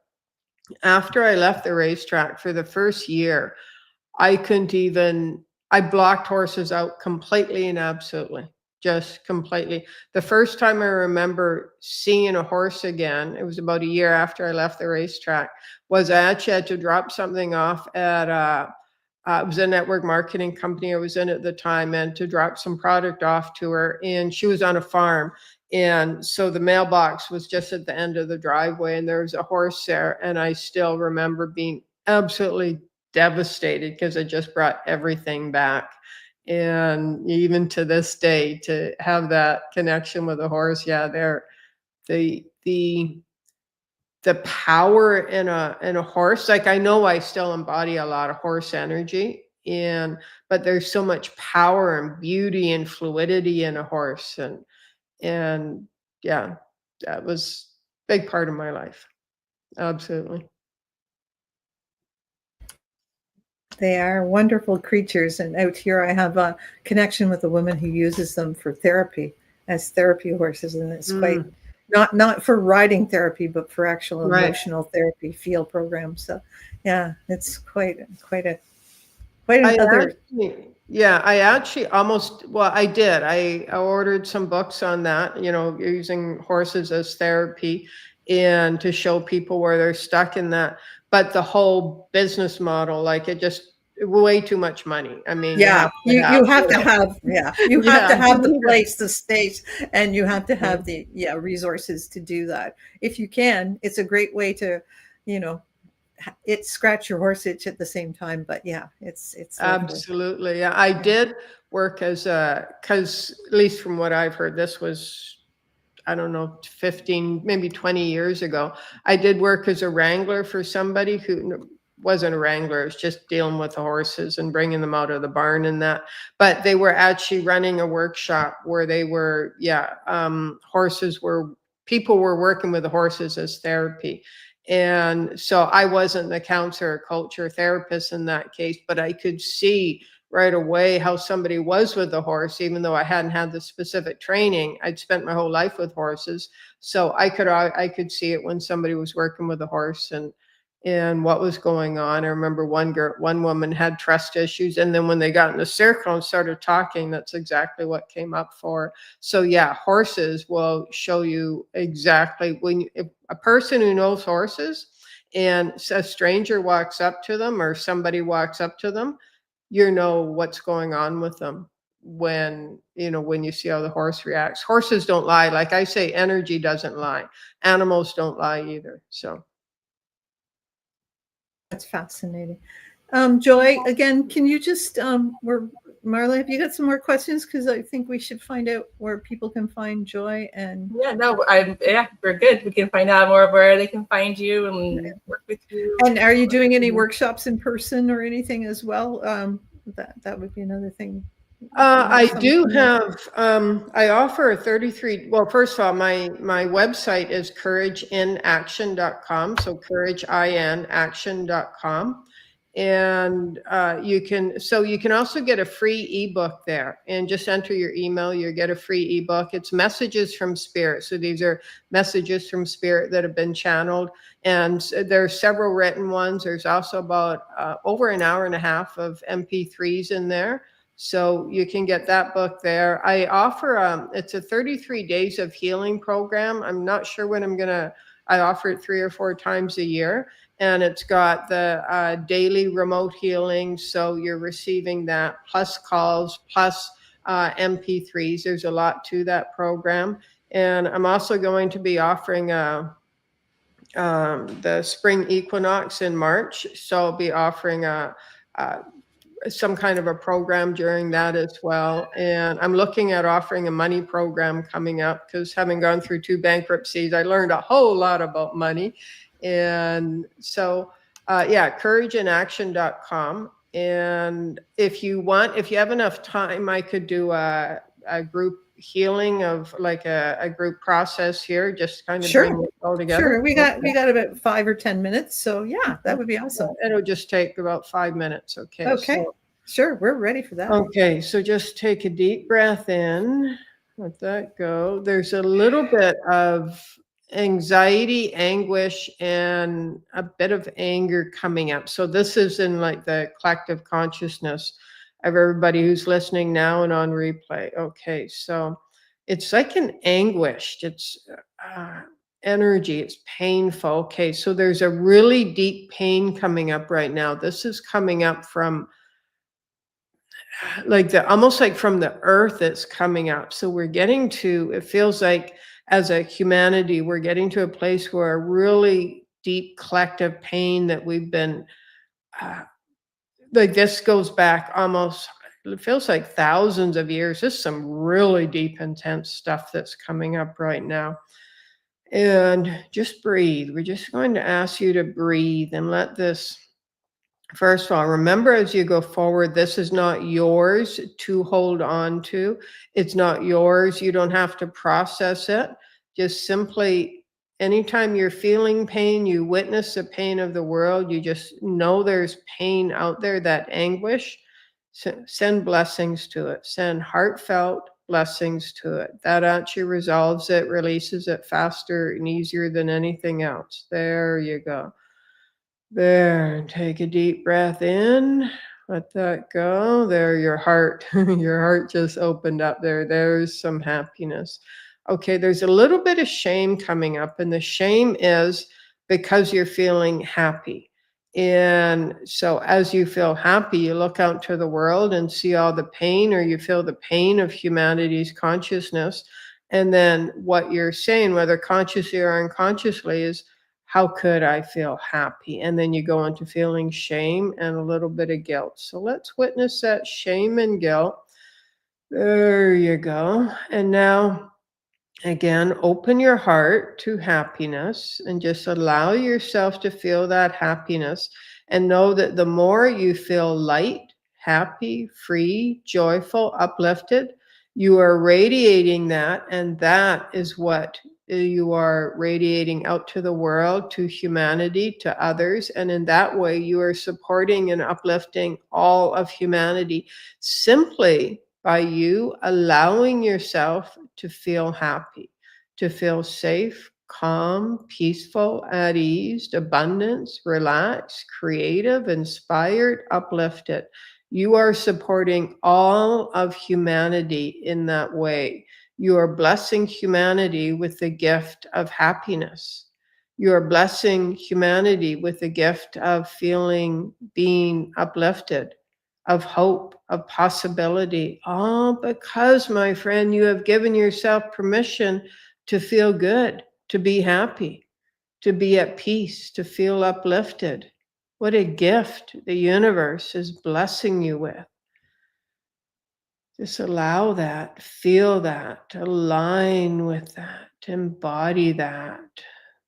Speaker 3: after I left the racetrack, for the first year, I blocked horses out completely and absolutely, just completely. The first time I remember seeing a horse again, it was about a year after I left the racetrack, was I actually had to drop something off at it was a network marketing company I was in at the time, and to drop some product off to her. And she was on a farm. And so the mailbox was just at the end of the driveway, and there was a horse there. And I still remember being absolutely devastated because I just brought everything back. And even to this day, to have that connection with a horse, yeah, the power in a horse. Like, I know I still embody a lot of horse energy, but there's so much power and beauty and fluidity in a horse. And yeah, that was a big part of my life. Absolutely.
Speaker 1: They are wonderful creatures. And out here, I have a connection with a woman who uses them for therapy, as therapy horses. And it's quite not for riding therapy, but for actual emotional therapy field programs. So yeah, it's quite another.
Speaker 3: I actually I did. I ordered some books on that, you know, using horses as therapy, and to show people where they're stuck in that. But the whole business model, like, it just way too much money. I mean,
Speaker 1: you have to have the place, the space, and you have to have the resources to do that. If you can, it's a great way to, you know, scratch your horse itch at the same time. But yeah, it's
Speaker 3: absolutely. Yeah, I did work because at least from what I've heard, this was, I don't know, 15, maybe 20 years ago. I did work as a wrangler for somebody who wasn't a wrangler. It was just dealing with the horses and bringing them out of the barn and that. But they were actually running a workshop where they were, people were working with the horses as therapy. And so I wasn't the counselor or culture therapist in that case, but I could see right away how somebody was with the horse, even though I hadn't had the specific training. I'd spent my whole life with horses. So I could see it when somebody was working with a horse and what was going on. I remember one woman had trust issues, and then when they got in the circle and started talking, that's exactly what came up for her. So yeah, horses will show you exactly if a person who knows horses and a stranger walks up to them or somebody walks up to them, you know what's going on with them when you see how the horse reacts. Horses don't lie. Like I say, energy doesn't lie. Animals don't lie either. So
Speaker 1: that's fascinating. Joy, again, can you just Marla, have you got some more questions? Because I think we should find out where people can find Joy. And
Speaker 2: we're good. We can find out more of where they can find you and work with you.
Speaker 1: And are you doing any workshops in person or anything as well? That would be another thing.
Speaker 3: I do have, I offer a 33, well, first of all, my website is courageinaction.com. So courageinaction.com. And you can also get a free ebook there, and just enter your email, you get a free ebook. It's messages from spirit. So these are messages from spirit that have been channeled, and there are several written ones. There's also about over an hour and a half of MP3s in there. So you can get that book there. I offer, it's a 33 days of healing program. I'm not sure when I offer it 3 or 4 times a year. And it's got the daily remote healing. So you're receiving that, plus calls, plus MP3s. There's a lot to that program. And I'm also going to be offering the spring equinox in March. So I'll be offering some kind of a program during that as well. And I'm looking at offering a money program coming up, because having gone through 2 bankruptcies, I learned a whole lot about money. And so, courageinaction.com. And if you have enough time, I could do a group healing of like a group process here, just kind of bring it all together.
Speaker 1: Sure. We got about 5 or 10 minutes. So yeah, that would be awesome.
Speaker 3: It'll just take about 5 minutes. Okay.
Speaker 1: Okay. Sure. We're ready for that.
Speaker 3: Okay. So just take a deep breath in, let that go. There's a little bit of anxiety, anguish, and a bit of anger coming up. So this is in like the collective consciousness of everybody who's listening now and on replay. Okay, so it's like an anguish. It's energy. It's painful. Okay, so there's a really deep pain coming up right now. This is coming up from almost like from the earth. It's coming up. So we're getting to, it feels like, as a humanity, we're getting to a place where a really deep collective pain that we've been, this goes back almost, it feels like thousands of years. This is some really deep, intense stuff that's coming up right now. And just breathe. We're just going to ask you to breathe and let this, first of all, remember as you go forward, this is not yours to hold on to. It's not yours. You don't have to process it. Just simply, anytime you're feeling pain, you witness the pain of the world, you just know there's pain out there, that anguish. Send blessings to it. Send heartfelt blessings to it. That actually resolves it, releases it faster and easier than anything else. There you go. There, take a deep breath in, let that go. There, your heart just opened up there. There's some happiness. Okay, there's a little bit of shame coming up, and the shame is because you're feeling happy. And so as you feel happy, you look out to the world and see all the pain, or you feel the pain of humanity's consciousness. And then what you're saying, whether consciously or unconsciously, is, how could I feel happy? And then you go into feeling shame and a little bit of guilt. So let's witness that shame and guilt. There you go. And now, again, open your heart to happiness and just allow yourself to feel that happiness, and know that the more you feel light, happy, free, joyful, uplifted, you are radiating that, and that is what you are radiating out to the world, to humanity, to others. And in that way, you are supporting and uplifting all of humanity, simply by you allowing yourself to feel happy, to feel safe, calm, peaceful, at ease, abundance, relaxed, creative, inspired, uplifted. You are supporting all of humanity in that way. You are blessing humanity with the gift of happiness. You are blessing humanity with the gift of being uplifted, of hope, of possibility. All because, my friend, you have given yourself permission to feel good, to be happy, to be at peace, to feel uplifted. What a gift the universe is blessing you with. Just allow that, feel that, align with that, embody that.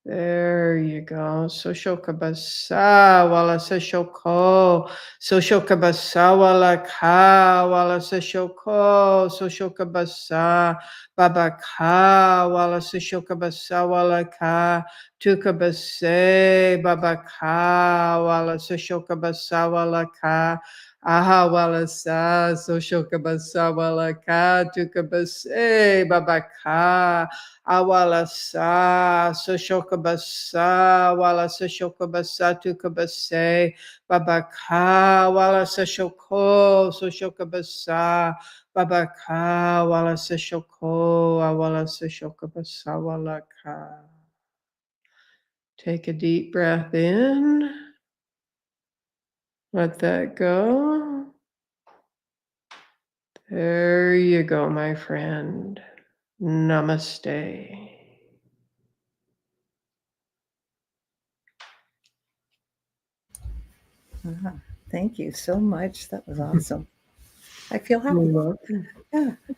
Speaker 3: There you go. Soshoka basa wala sa shoko. Soshoka basa wala ka wala sa shoko. Soshoka basa baba ka wala sa shoka basa wala ka. Tuka base baba ka wala sa shoka basa wala ka. Aha wala sa soshoka basa wala ka. Tuka base baba ka. Awala sa soshoka basa wala soshoka basa tuka base babaka wala soshoko soshoka basa babaka wala soshoko awala soshoka basa wala ka. Take a deep breath in. Let that go. There you go, my friend. Namaste.
Speaker 1: Thank you so much. That was awesome. I feel happy.
Speaker 3: You're welcome.
Speaker 1: Yeah, I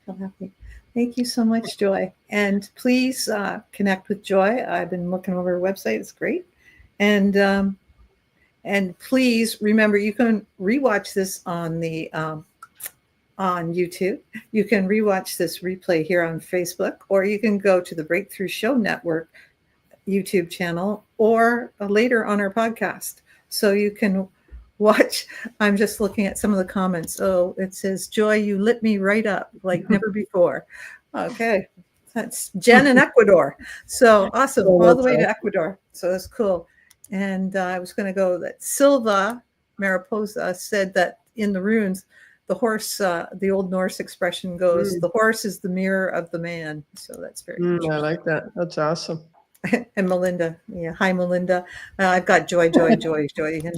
Speaker 1: feel happy. Thank you so much, Joy. And please connect with Joy. I've been looking over her website. It's great. And please remember, you can rewatch this on the on YouTube. You can rewatch this replay here on Facebook, or you can go to the Breakthrough Show Network YouTube channel, or later on our podcast. So you can watch. I'm just looking at some of the comments. Oh, it says, Joy, you lit me right up like never before. Okay. That's Jen in Ecuador. So awesome. All the way to Ecuador. So that's cool. And I was going to go that Silva Mariposa said that in the runes, the horse, the old Norse expression goes, the horse is the mirror of the man. So that's very
Speaker 3: I like that. That's awesome.
Speaker 1: And Melinda, yeah, hi Melinda. I've got joy in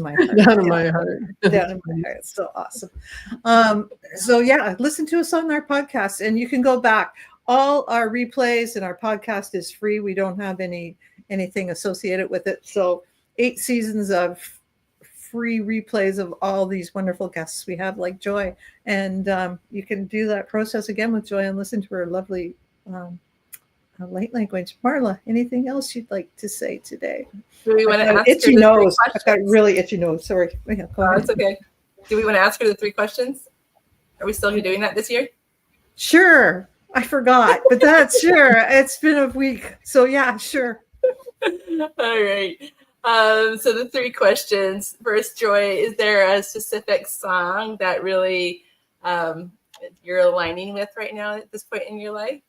Speaker 1: my heart.
Speaker 3: Down in my heart.
Speaker 1: Down in my heart. It's so awesome. So yeah, listen to us on our podcast, and you can go back. All our replays and our podcast is free. We don't have anything associated with it. So 8 seasons of free replays of all these wonderful guests we have, like Joy, and you can do that process again with Joy and listen to her lovely. Light language. Marla, anything else you'd like to say today?
Speaker 2: Do we want to ask
Speaker 1: itchy nose? I've got really itchy nose. Sorry. Yeah,
Speaker 2: it's okay. Do we want to ask her the 3 questions? Are we still doing that this year?
Speaker 1: Sure. I forgot, but that's sure. It's been a week. So yeah, sure.
Speaker 2: All right. So the 3 questions. First, Joy, is there a specific song that really you're aligning with right now at this point in your life?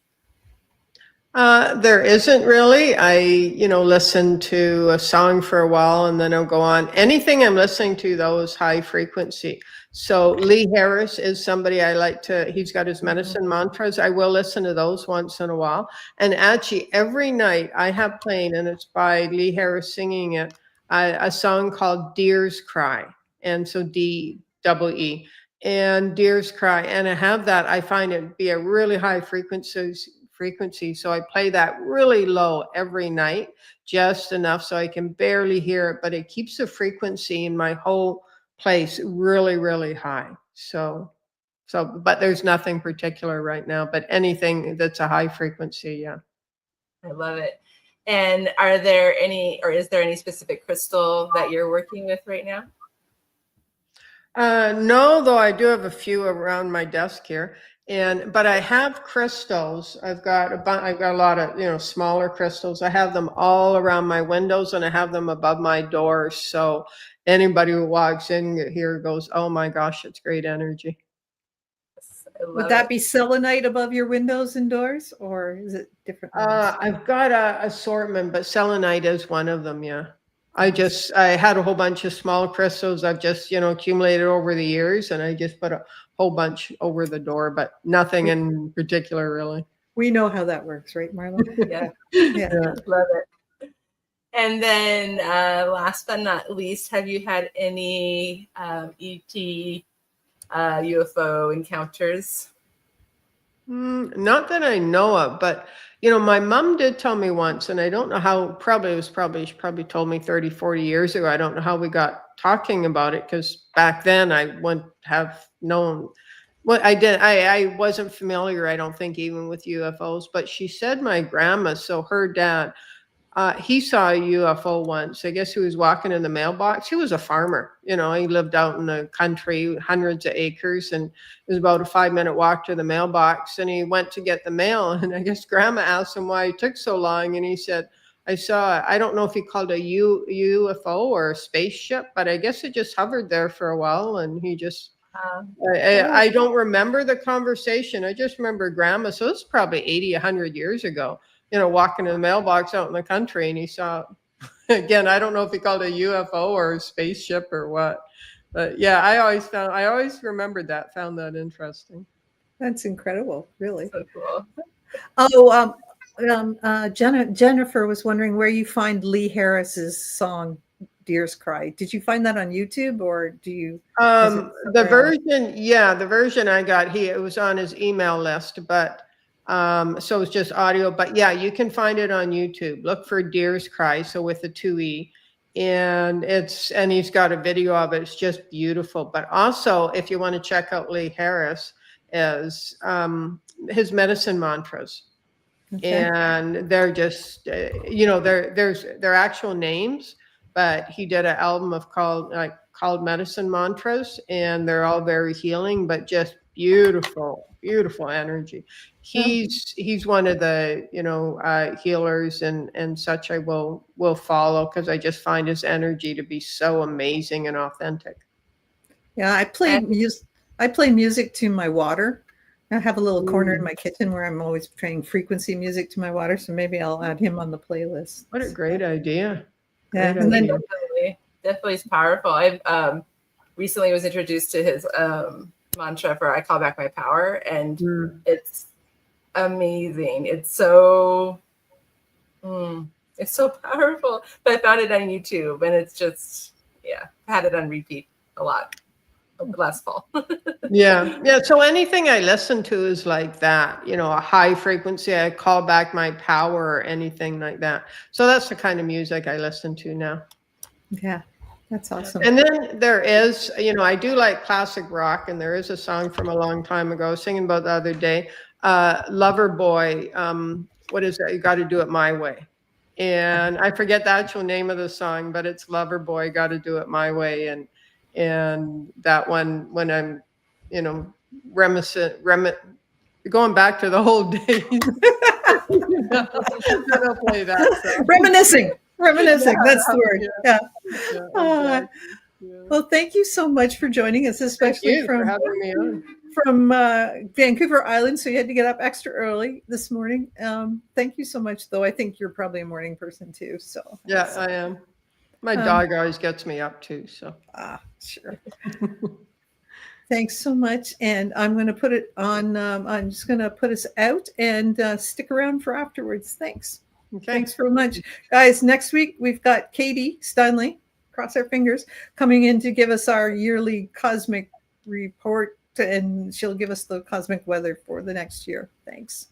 Speaker 3: There isn't really. I, listen to a song for a while and then I'll go on. Anything I'm listening to, though, is high frequency. So Lee Harris is somebody I like to, he's got his medicine mantras. I will listen to those once in a while. And actually, every night I have playing, and it's by Lee Harris singing it, a song called Deer's Cry. And so D-double-E. And Deer's Cry. And I have that. I find it be a really high frequency. So I play that really low every night, just enough so I can barely hear it, but it keeps the frequency in my whole place really, really high. So, but there's nothing particular right now, but anything that's a high frequency. Yeah.
Speaker 2: I love it. And is there any specific crystal that you're working with right now?
Speaker 3: No, though I do have a few around my desk here. But I have crystals. I've got a lot of, smaller crystals. I have them all around my windows, and I have them above my doors. So anybody who walks in here goes, oh my gosh, it's great energy.
Speaker 1: Would that be selenite above your windows and doors, or is it different?
Speaker 3: I've got a assortment, but selenite is one of them. Yeah. I had a whole bunch of small crystals I've just, accumulated over the years, and I just put a whole bunch over the door, but nothing in particular, really.
Speaker 1: We know how that works, right, Marla?
Speaker 2: Yeah. Love it. And then last but not least, have you had any ET UFO encounters?
Speaker 3: Not that I know of, but my mom did tell me once, and I don't know how, she probably told me 30, 40 years ago. I don't know how we got talking about it, because back then I wouldn't have known what I did. I wasn't familiar, I don't think, even with UFOs, but she said my grandma, so her dad He saw a UFO once. I guess he was walking in the mailbox. He was a farmer. You know, he lived out in the country, hundreds of acres, and it was about a 5-minute walk to the mailbox. And he went to get the mail. And I guess Grandma asked him why he took so long. And he said, I don't know if he called a UFO or a spaceship, but I guess it just hovered there for a while. And he just, I don't remember the conversation. I just remember Grandma. So it's probably 80, 100 years ago, you know, walking in the mailbox out in the country, and he saw, again, I don't know if he called it a UFO or a spaceship or what, but yeah, I always remembered that, found that interesting.
Speaker 1: That's incredible, really.
Speaker 2: So cool.
Speaker 1: Oh, Jennifer was wondering where you find Lee Harris's song "Deer's Cry." Did you find that on YouTube, or do you?
Speaker 3: The version I got, it was on his email list, but so it's just audio. But yeah, you can find it on YouTube. Look for "Deer's Cry," so with the 2E, and he's got a video of it. It's just beautiful. But also, if you want to check out Lee Harris, is his medicine mantras. Okay. And they're just, you know, they're actual names, but he did an album called Medicine Mantras, and they're all very healing, but just beautiful energy. He's one of the, you know, healers and such I will follow, because I just find his energy to be so amazing and authentic.
Speaker 1: Yeah, I play music to my water. I have a little corner in my kitchen where I'm always playing frequency music to my water, so maybe I'll add him on the playlist.
Speaker 3: What a great idea.
Speaker 1: Yeah,
Speaker 3: great
Speaker 1: and then
Speaker 2: definitely is powerful. I've recently was introduced to his mantra for "I call back my power," and it's amazing. It's so powerful. But I found it on YouTube, and it's just, yeah, I had it on repeat a lot last fall.
Speaker 3: Yeah. So anything I listen to is like that, you know, a high frequency. I call back my power, or anything like that. So that's the kind of music I listen to now.
Speaker 1: Yeah, that's awesome.
Speaker 3: And then there is, you know, I do like classic rock, and there is a song from a long time ago, singing about the other day, Lover Boy. What is that? You Got to Do It My Way. And I forget the actual name of the song, but it's Lover Boy, Got to Do It My Way. And that one, when I'm, you know, going back to the whole day. I'll play that. So.
Speaker 1: Reminiscing. That's the word. Yeah.
Speaker 3: Exactly.
Speaker 1: Well, thank you so much for joining us, especially
Speaker 3: for having me on.
Speaker 1: From Vancouver Island. So you had to get up extra early this morning. Thank you so much, though. I think you're probably a morning person too. So
Speaker 3: yeah, I am. My dog always gets me up too. So
Speaker 1: sure. Thanks so much. And I'm going to put it on. I'm just going to put us out and stick around for afterwards. Thanks.
Speaker 3: Okay.
Speaker 1: Thanks very much, guys. Next week we've got Katie Stanley, cross our fingers, coming in to give us our yearly cosmic report, and she'll give us the cosmic weather for the next year. Thanks.